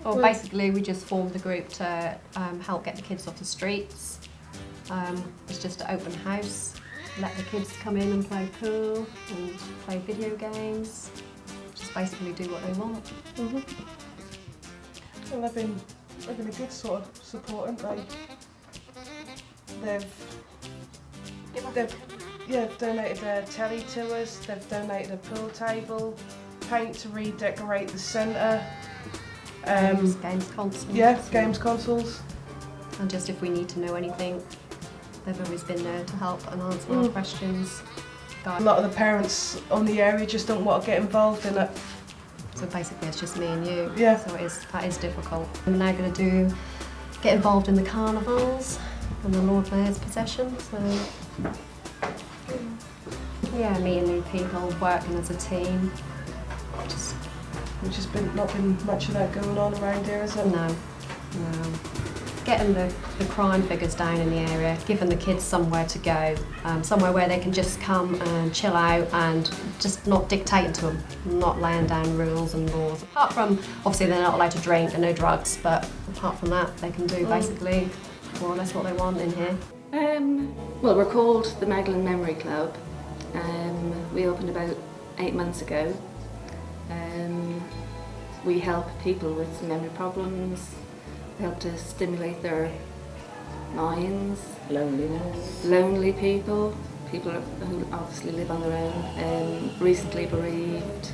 Well, basically we just formed the group to help get the kids off the streets. It's just an open house, let the kids come in and play pool and play video games, just basically do what they want. Well, they've been a good sort of support, haven't they? They've donated their telly to us, they've donated a pool table, paint to redecorate the centre. Games consoles. Yeah, games consoles. And just if we need to know anything, they've always been there to help and answer our questions. A lot of the parents on the area just don't want to get involved in it. So basically it's just me and you. Yeah. So that is difficult. I'm now going to get involved in the carnivals and the Lord Mayor's procession. So yeah, meeting new people, working as a team. Which has not been much of that going on around here, is it? No. Getting the crime figures down in the area, giving the kids somewhere to go, somewhere where they can just come and chill out and just not dictating to them, not laying down rules and laws. Apart from, obviously they're not allowed to drink and no drugs, but apart from that they can do basically more or less what they want in here. Well, we're called the Magdalen Memory Club. We opened about 8 months ago. We help people with memory problems. We help to stimulate their minds. Loneliness. Lonely people who obviously live on their own, recently bereaved.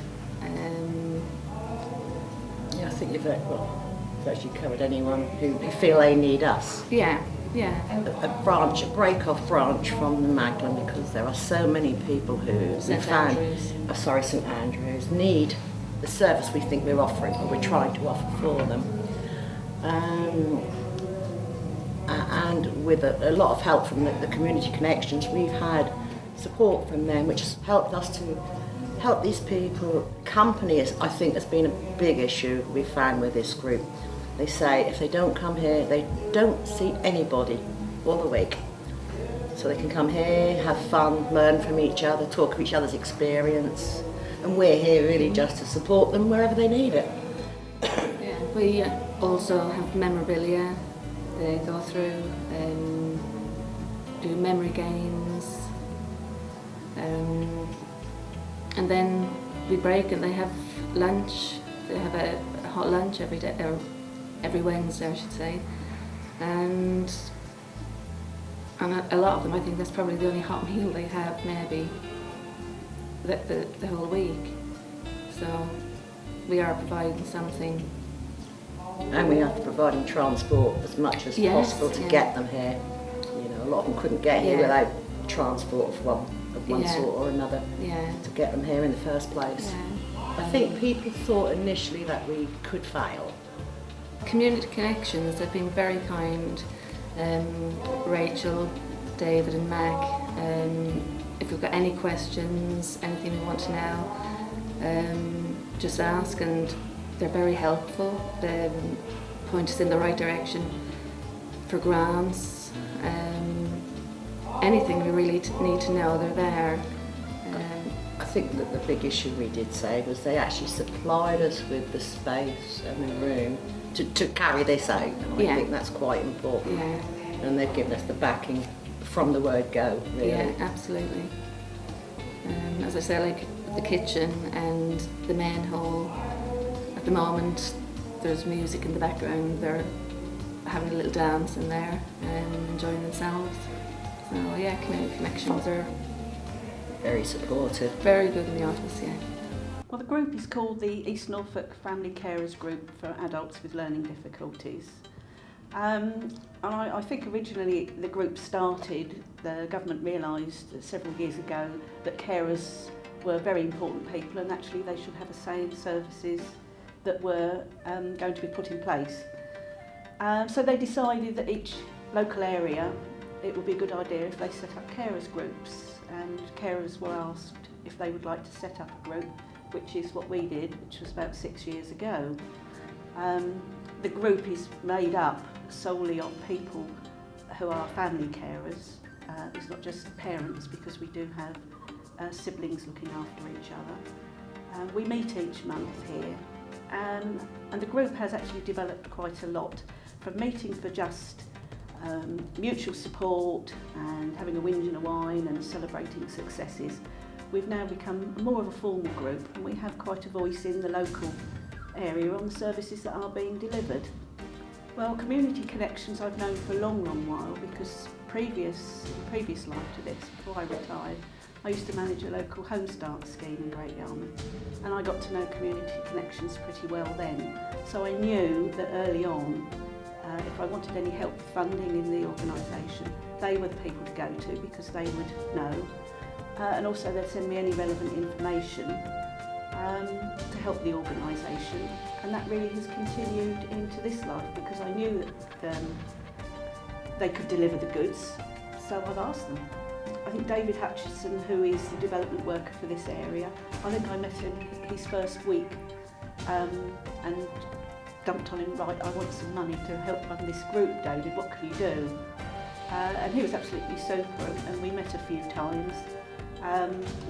Yeah, I think you've actually covered anyone who feel they need us. Yeah. A break-off branch from the Magdalen, because there are so many people who St Andrews need the service we think we're offering, or we're trying to offer for them. And with a lot of help from the community connections, we've had support from them, which has helped us to help these people. Company, I think, has been a big issue we've found with this group. They say if they don't come here, they don't see anybody all the week. So they can come here, have fun, learn from each other, talk of each other's experience. And we're here really just to support them wherever they need it. Yeah, we also have memorabilia. They go through and do memory games. And then we break and they have lunch. They have a hot lunch every day, or every Wednesday I should say. And a lot of them, I think that's probably the only hot meal they have maybe the whole week. So we are providing something. And we are providing transport as much as possible to get them here. You know, a lot of them couldn't get here without transport of one sort or another to get them here in the first place. Yeah. I think people thought initially that we could fail. Community Connections have been very kind. Rachel, David and Mac, if you've got any questions, anything you want to know, just ask, and they're very helpful. They point us in the right direction for grants. Anything we really need to know, they're there. I think that the big issue we did say was they actually supplied us with the space and the room to carry this out. And I think that's quite important. Yeah. And they've given us the backing from the word go, really. Yeah, absolutely. As I say, like the kitchen and the main hall, at the moment there's music in the background. They're having a little dance in there and enjoying themselves. So yeah, Community Connections are very supportive. Very good in the office, yeah. Well, the group is called the East Norfolk Family Carers Group for Adults with Learning Difficulties. And I think originally the group started, the government realised several years ago that carers were very important people and actually they should have a say in services that were going to be put in place. So they decided that each local area, it would be a good idea if they set up carers groups, and carers were asked if they would like to set up a group, which is what we did, which was about 6 years ago. The group is made up solely of people who are family carers. It's not just parents, because we do have siblings looking after each other. We meet each month here and the group has actually developed quite a lot, from meeting for just mutual support and having a whinge and a whine and celebrating successes. We've now become more of a formal group, and we have quite a voice in the local area on the services that are being delivered. Well, Community Connections I've known for a long while, because previous life to this, before I retired, I used to manage a local Home Start scheme in Great Yarmouth, and I got to know Community Connections pretty well then. So I knew that early on, if I wanted any help with funding in the organisation, they were the people to go to, because they would know. And also they'd send me any relevant information to help the organisation, and that really has continued into this life, because I knew that they could deliver the goods, so I've asked them. I think David Hutchison, who is the development worker for this area, I think I met him his first week and dumped on him, right, I want some money to help run this group, David, what can you do? And he was absolutely super, and we met a few times.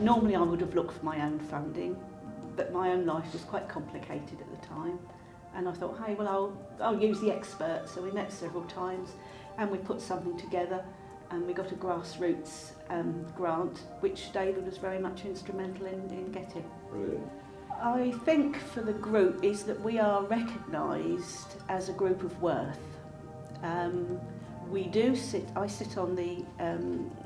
Normally I would have looked for my own funding, but my own life was quite complicated at the time, and I thought, hey, well, I'll use the expert. So we met several times and we put something together, and we got a grassroots grant, which David was very much instrumental in getting. Brilliant. I think for the group is that we are recognised as a group of worth. I sit on the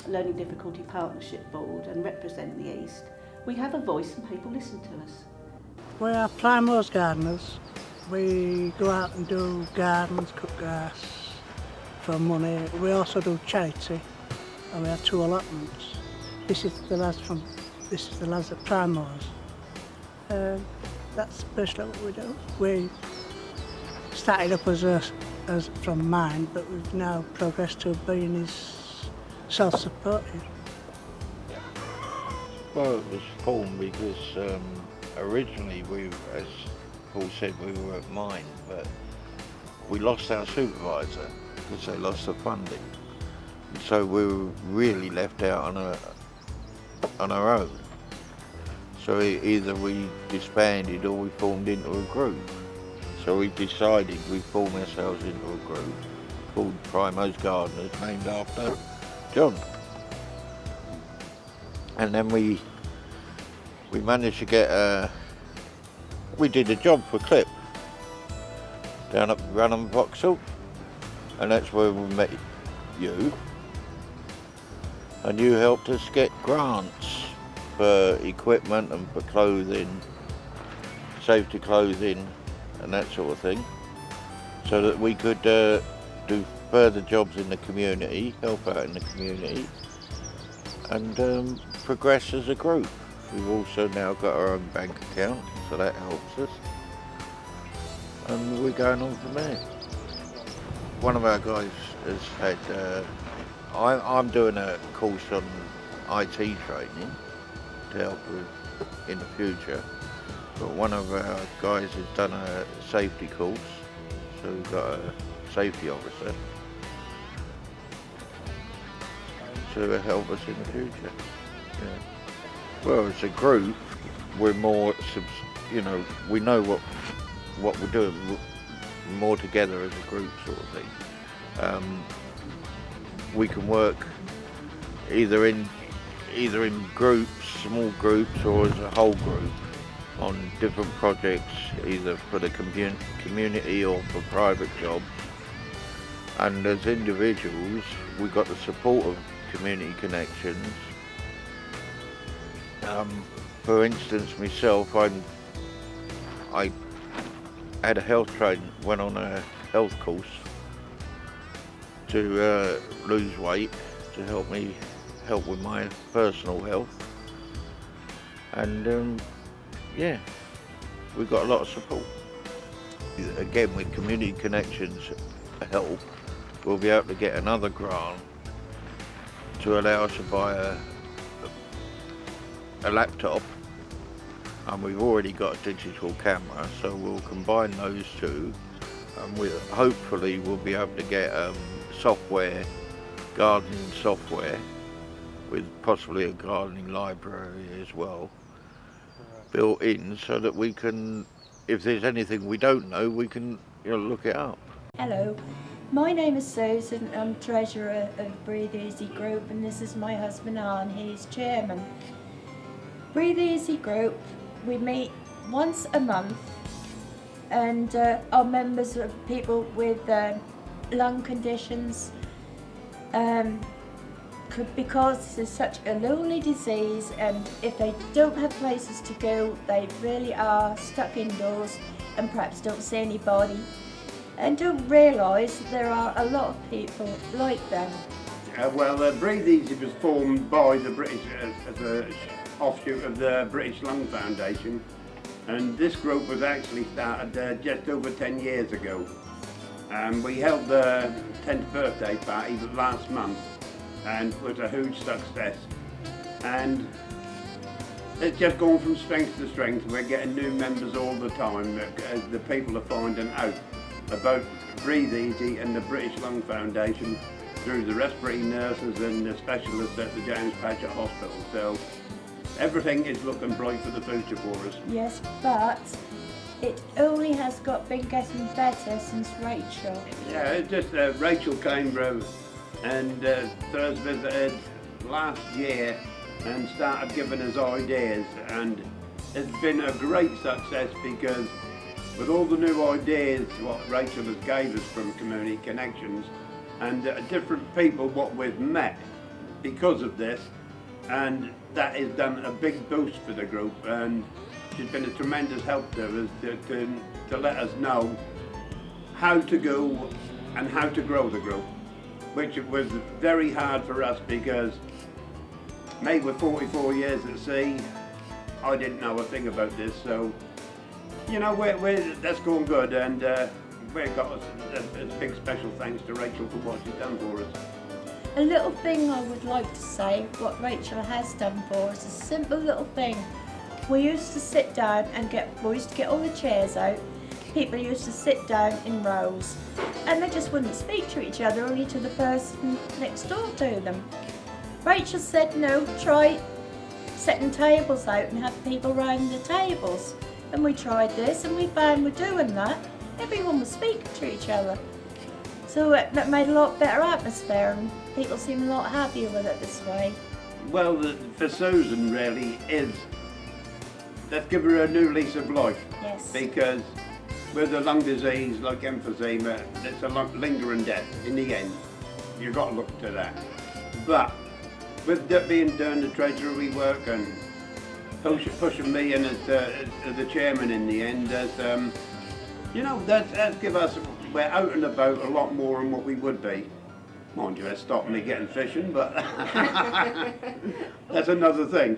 Learning Difficulty Partnership Board and represent the East. We have a voice and people listen to us. We are Primrose gardeners. We go out and do gardens, cut grass for money. We also do charity, and we have 2 allotments. This is the lads at Primrose. That's basically what we do. We started up as from mine, but we've now progressed to being self-supported. Well, it was formed because originally as Paul said, we were at mine, but we lost our supervisor because they lost the funding. And so we were really left out on our own. So either we disbanded or we formed into a group. So we decided we'd form ourselves into a group called Primrose Gardeners, named after John. And then we managed to get we did a job for Clip down at Ranham Vauxhall, and that's where we met you. And you helped us get grants for equipment and for clothing, safety clothing and that sort of thing, so that we could do further jobs in the community, help out in the community, and progress as a group. We've also now got our own bank account, so that helps us, and we're going on from there. One of our guys has had, I'm doing a course on IT training to help with in the future, but one of our guys has done a safety course, so we've got a safety officer to help us in the future. Yeah. Well, as a group, we're more, we know what we're doing. We're more together as a group, sort of thing. We can work either in groups, small groups, or as a whole group on different projects, either for the community or for private jobs. And as individuals, we got the support of Community Connections. For instance, myself, I had a health training, went on a health course to lose weight, to help with my personal health, and yeah, we got a lot of support. Again, with Community Connections help, we'll be able to get another grant to allow us to buy a laptop, and we've already got a digital camera, so we'll combine those two, and hopefully we'll be able to get software, gardening software, with possibly a gardening library as well built in, so that we can if there's anything we don't know, we can look it up. Hello, my name is Susan. I'm treasurer of Breathe Easy Group, and this is my husband Alan, he's chairman. Breathe Easy Group, we meet once a month, and our members are people with lung conditions, because it's such a lonely disease, and if they don't have places to go, they really are stuck indoors and perhaps don't see anybody and don't realise that there are a lot of people like them. Breathe Easy was formed by the British as an offshoot of the British Lung Foundation, and this group was actually started just over 10 years ago. We held the 10th birthday party last month, and it was a huge success. And it's just gone from strength to strength. We're getting new members all the time as the people are finding out about Breathe Easy and the British Lung Foundation through the respiratory nurses and the specialists at the James Paget Hospital. So everything is looking bright for the future for us. Yes, but it only has been getting better since Rachel. Yeah, it's just Rachel came through and first visited last year and started giving us ideas, and it's been a great success because with all the new ideas what Rachel has gave us from Community Connections and different people what we've met because of this, and that has done a big boost for the group, and she's been a tremendous help to us to let us know how to go and how to grow the group, which was very hard for us because maybe with 44 years at sea, I didn't know a thing about this, so that's going good, and we've got a big special thanks to Rachel for what she's done for us. A little thing I would like to say, what Rachel has done for us, a simple little thing. We used to sit down and we used to get all the chairs out. People used to sit down in rows, and they just wouldn't speak to each other, only to the person next door to them. Rachel said, no, try setting tables out and have people round the tables. And we tried this, and we found with doing that, everyone was speaking to each other. So that made a lot better atmosphere, and people seem a lot happier with it this way. Well, for Susan really is, let's give her a new lease of life. Yes. Because with a lung disease like emphysema, it's a lingering death in the end. You've got to look to that. But with that being done, the treasury work and pushing me in as the chairman in the end, that's give us, we're out and about a lot more than what we would be. Mind you, that's stopped me getting fishing, but that's another thing.